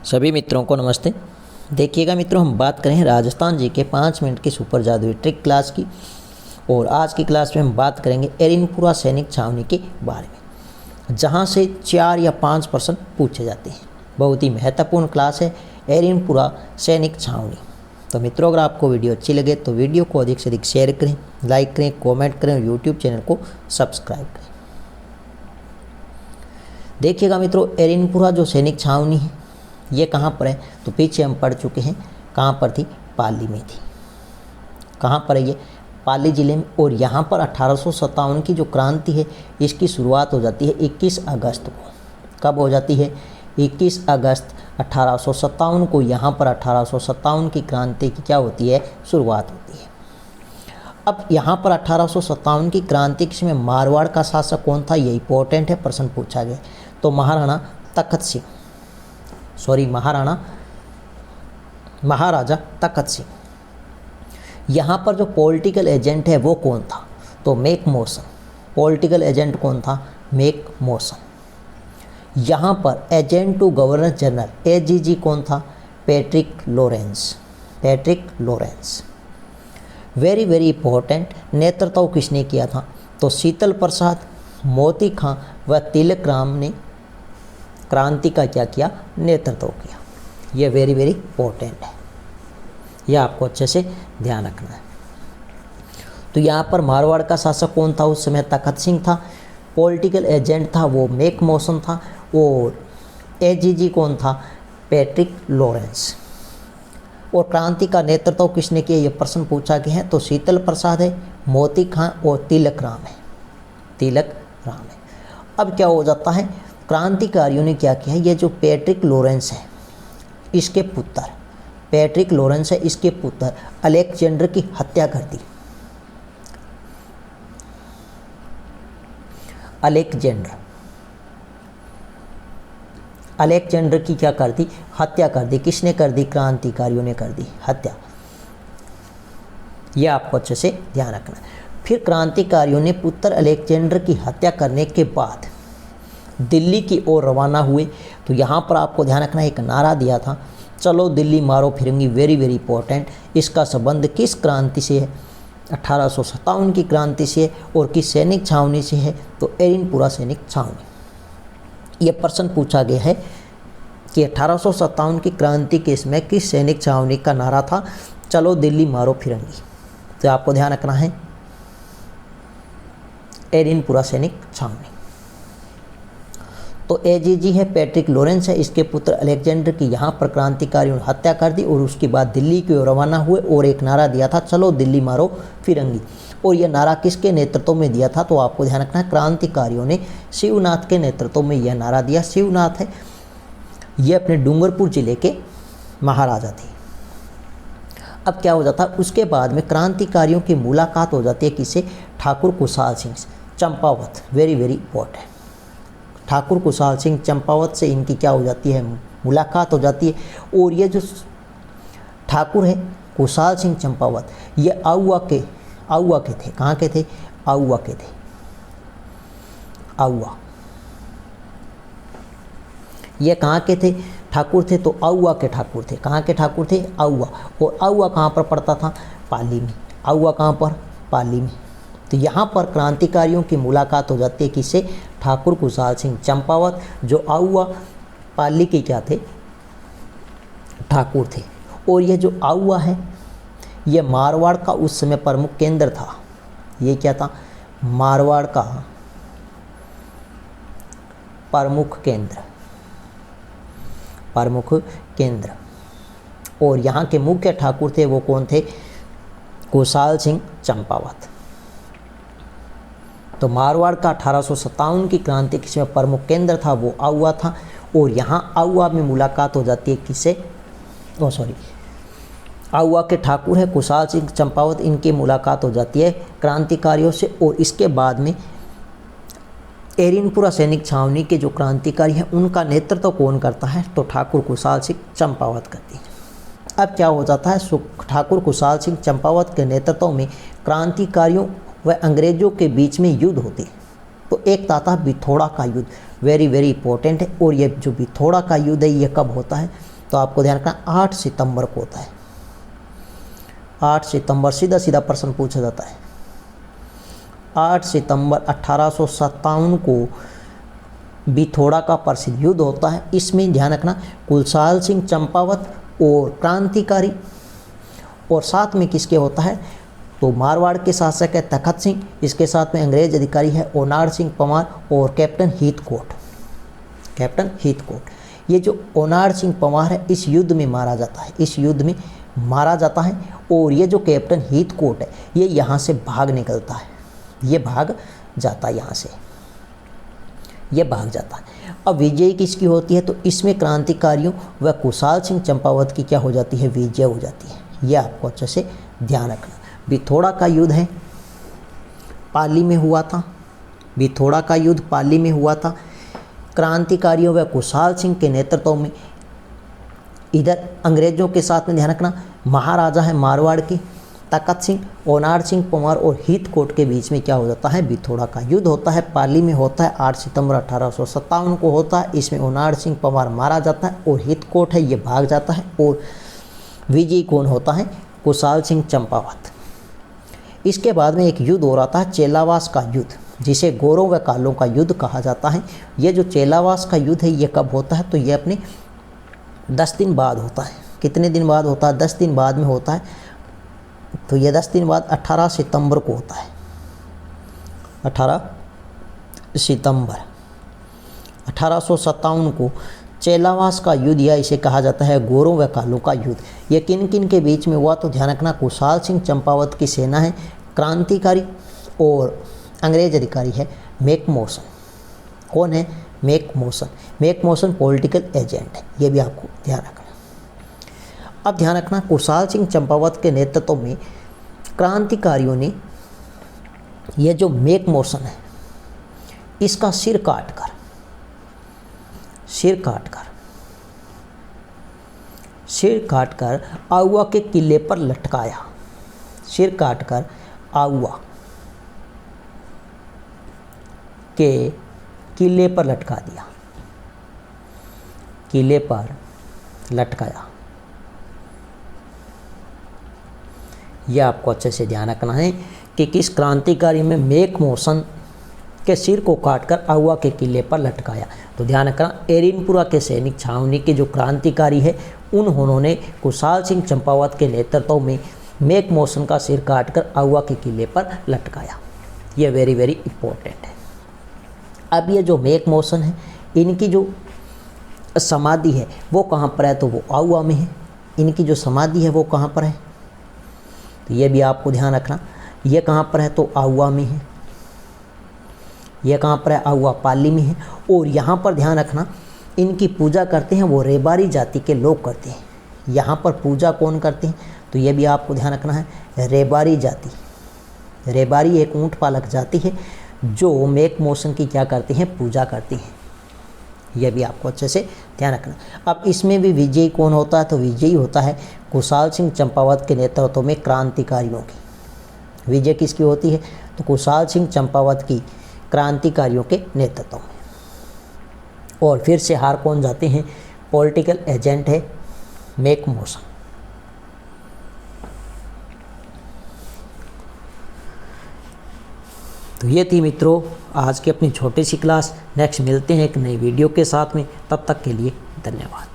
सभी मित्रों को नमस्ते। देखिएगा मित्रों, हम बात करें राजस्थान जी के 5 मिनट की सुपर जादुई ट्रिक क्लास की। और आज की क्लास में हम बात करेंगे एरिनपुरा सैनिक छावनी के बारे में, जहां से 4 या 5 प्रश्न पूछे जाते हैं। बहुत ही महत्वपूर्ण क्लास है एरिनपुरा सैनिक छावनी। तो मित्रों, अगर आपको वीडियो अच्छी लगे तो वीडियो को अधिक से अधिक शेयर करें, लाइक करें, कॉमेंट करें और यूट्यूब चैनल को सब्सक्राइब करें। देखिएगा मित्रों, एरिनपुरा जो सैनिक छावनी है ये कहाँ पर है, तो पीछे हम पढ़ चुके हैं। कहाँ पर थी? पाली में थी। कहाँ पर है ये? पाली ज़िले में। और यहाँ पर 1857 की जो क्रांति है इसकी शुरुआत हो जाती है 21 अगस्त को। कब हो जाती है? 21 अगस्त 1857 को यहाँ पर 1857 की क्रांति की क्या होती है? शुरुआत होती है। अब यहाँ पर 1857 की क्रांति में मारवाड़ का शासक कौन था, ये इंपॉर्टेंट है, प्रश्न पूछा गया। तो महाराणा महाराजा तखत सिंह। यहाँ पर जो पॉलिटिकल एजेंट है वो कौन था, तो मेक मोर्सन। पॉलिटिकल एजेंट कौन था? Mack Mason. यहाँ पर agent to governor general AGG कौन था? Patrick Lawrence. Very very important. नेतृत्व किसने किया था, तो शीतल प्रसाद, मोती खां व तिलक राम ने क्रांति का क्या किया? नेतृत्व किया। यह वेरी वेरी इंपॉर्टेंट है, यह आपको अच्छे से ध्यान रखना है। तो यहाँ पर मारवाड़ का शासक कौन था उस समय? तखत सिंह था। पॉलिटिकल एजेंट था वो मेक मोर्सन था। और एजीजी कौन था? Patrick Lawrence. और क्रांति का नेतृत्व किसने किया, यह प्रश्न पूछा गया है। तो शीतल प्रसाद है, मोती खां और तिलक राम है। अब क्या हो जाता है, क्रांतिकारियों ने क्या किया है, ये जो पैट्रिक लॉरेंस है इसके पुत्र अलेक्जेंडर की हत्या कर दी। अलेक्जेंडर की क्या कर दी? हत्या कर दी। किसने कर दी? क्रांतिकारियों ने कर दी हत्या। यह आपको अच्छे से ध्यान रखना है। फिर क्रांतिकारियों ने पुत्र अलेक्जेंडर की हत्या करने के बाद दिल्ली की ओर रवाना हुए। तो यहाँ पर आपको ध्यान रखना, एक नारा दिया था, चलो दिल्ली मारो फिरंगी। Very very important. इसका संबंध किस क्रांति से है? 1857 की क्रांति से है। और किस सैनिक छावनी से है? तो एरिनपुरा सैनिक छावनी। यह प्रश्न पूछा गया है कि 1857 की क्रांति के समय किस सैनिक छावनी का नारा था, चलो दिल्ली मारो फिरंगी। तो आपको ध्यान रखना है एरिनपुरा सैनिक छावनी। तो एजीजी है पैट्रिक लॉरेंस है, इसके पुत्र अलेक्जेंडर की यहाँ पर क्रांतिकारियों ने हत्या कर दी। और उसके बाद दिल्ली की ओर रवाना हुए और एक नारा दिया था, चलो दिल्ली मारो फिरंगी। और यह नारा किसके नेतृत्व में दिया था, तो आपको ध्यान रखना है क्रांतिकारियों ने शिवनाथ के नेतृत्व में यह नारा दिया। शिवनाथ है ये अपने डूंगरपुर जिले के महाराजा थे। अब क्या हो जाता है, उसके बाद में क्रांतिकारियों की मुलाकात हो जाती है किससे? Thakur Kushal Singh Champawat. Very very important. Thakur Kushal Singh Champawat से इनकी क्या हो जाती है? मुलाकात हो जाती है। और ये जो ठाकुर है कुशाल सिंह चंपावत, ये आउवा के थे। कहाँ के थे? आउवा के थे। ये कहाँ के थे? ठाकुर थे। तो आउवा के ठाकुर थे। कहाँ के ठाकुर थे? आउवा। और आउवा कहाँ पर पड़ता था? पाली में। आउवा कहाँ पर? पाली में। तो यहाँ पर क्रांतिकारियों की मुलाकात हो जाती है किससे? ठाकुर कुशाल सिंह चंपावत, जो आउवा पाली के क्या थे? ठाकुर थे। और ये जो आउवा है ये मारवाड़ का उस समय प्रमुख केंद्र था। ये क्या था? मारवाड़ का प्रमुख केंद्र। और यहाँ के मुख्य ठाकुर थे वो कौन थे? कुशाल सिंह चंपावत। तो मारवाड़ का 1857 की क्रांति के समय प्रमुख केंद्र था वो आउवा था। और यहाँ आउवा में मुलाकात हो जाती है किससे? आउवा के ठाकुर है कुशाल सिंह चंपावत, इनकी मुलाकात हो जाती है क्रांतिकारियों से। और इसके बाद में एरिनपुरा सैनिक छावनी के जो क्रांतिकारी हैं उनका नेतृत्व कौन करता है, तो ठाकुर कुशाल सिंह चंपावत करती है। अब क्या हो जाता है, ठाकुर कुशाल सिंह चंपावत के नेतृत्व में क्रांतिकारियों व अंग्रेजों के बीच में युद्ध होती है। तो एक था बिथोड़ा का युद्ध, वेरी वेरी इंपॉर्टेंट है। और ये जो बिथोड़ा का युद्ध है ये कब होता है, तो आपको ध्यान रखना 8 सितंबर को होता है। 8 सितंबर सीधा सीधा प्रश्न पूछा जाता है। 8 सितंबर 1857 को बिथोड़ा का प्रसिद्ध युद्ध होता है। इसमें ध्यान रखना कुलसाल सिंह चंपावत और क्रांतिकारी, और साथ में किसके होता है तो मारवाड़ के शासक है तखत सिंह, इसके साथ में अंग्रेज अधिकारी है ओनाड सिंह पंवार और कैप्टन हीथकोट। कैप्टन हीथकोट, ये जो ओनाड सिंह पंवार है इस युद्ध में मारा जाता है, इस युद्ध में मारा जाता है। और ये जो कैप्टन हीथकोट है ये यहाँ से भाग निकलता है, ये भाग जाता है, यहाँ से ये भाग जाता है। अब विजय किसकी होती है तो इसमें क्रांतिकारियों व कुशाल सिंह चंपावत की क्या हो जाती है, विजय हो जाती है। यह आपको अच्छे से ध्यान रखना। बिथोड़ा का युद्ध है पाली में हुआ था, बिथोड़ा का युद्ध पाली में हुआ था। क्रांतिकारियों व कुशाल सिंह के नेतृत्व में, इधर अंग्रेजों के साथ में ध्यान रखना महाराजा है मारवाड़ के तखत सिंह, ओनाड सिंह पंवार और हीथकोट के बीच में क्या हो जाता है, बिथोड़ा का युद्ध होता है, पाली में होता है। 8 सितंबर 1857 को होता है। इसमें ओनाड सिंह पंवार मारा जाता है और हीथकोट है ये भाग जाता है। और विजयी कौन होता है, कुशाल सिंह चंपावत। इसके बाद में एक युद्ध हो रहा था चेलावास का युद्ध, जिसे गोरों व कालों का युद्ध कहा जाता है। ये जो चेलावास का युद्ध है ये कब होता है तो ये अपने 10 दिन बाद होता है। कितने दिन बाद होता है, 10 दिन बाद में होता है। तो ये 10 दिन बाद 18 सितंबर को होता है। 18 सितंबर 1857 को चेलावास का युद्ध, या इसे कहा जाता है गोरों व कालों का युद्ध। ये किन किन के बीच में हुआ तो ध्यान रखना कुशाल सिंह चंपावत की सेना है, क्रांतिकारी और अंग्रेज अधिकारी है मैकमोसन। कौन है, मैकमोसन। मैकमोसन पॉलिटिकल एजेंट है, ये भी आपको ध्यान रखना। अब ध्यान रखना कुशाल सिंह चंपावत के नेतृत्व में क्रांतिकारियों ने ये जो मैकमोसन है इसका सिर काटकर आउवा के किले पर लटकाया। सिर काटकर आउवा के किले पर लटका दिया, किले पर लटकाया। यह आपको अच्छे से ध्यान रखना है कि किस क्रांतिकारी में मैकमोसन के सिर को काटकर आउवा के किले पर लटकाया। तो ध्यान रखना एरिनपुरा के सैनिक छावनी के जो क्रांतिकारी है उन्होंने कुशाल सिंह चंपावत के नेतृत्व में मैकमोसन का सिर काटकर आउवा के किले पर लटकाया। यह वेरी वेरी इंपॉर्टेंट है। अब ये जो मैकमोसन है इनकी जो समाधि है वो कहाँ पर है तो वो आउवा में है। इनकी जो समाधि है वो कहाँ पर है तो ये भी आपको ध्यान रखना। ये कहाँ पर है तो आउवा में है। यह कहाँ पर है, आउवा पाली में है। और यहाँ पर ध्यान रखना इनकी पूजा करते हैं वो रेबारी जाति के लोग करते हैं। यहाँ पर पूजा कौन करते हैं तो ये भी आपको ध्यान रखना है, रेबारी जाति। रेबारी एक ऊँट पालक जाति है जो मैकमोसन की क्या करते हैं, पूजा करती हैं। यह भी आपको अच्छे से ध्यान रखना। अब इसमें भी विजयी कौन होता है तो विजयी होता है कुशाल सिंह चंपावत के नेतृत्व में क्रांतिकारियों की। विजय किसकी होती है तो कुशाल सिंह चंपावत की क्रांतिकारियों के नेतृत्व में। और फिर से हार कौन जाते हैं, पॉलिटिकल एजेंट है मैकमोसन। तो ये थी मित्रों आज की अपनी छोटी सी क्लास। नेक्स्ट मिलते हैं एक नई वीडियो के साथ में, तब तक के लिए धन्यवाद।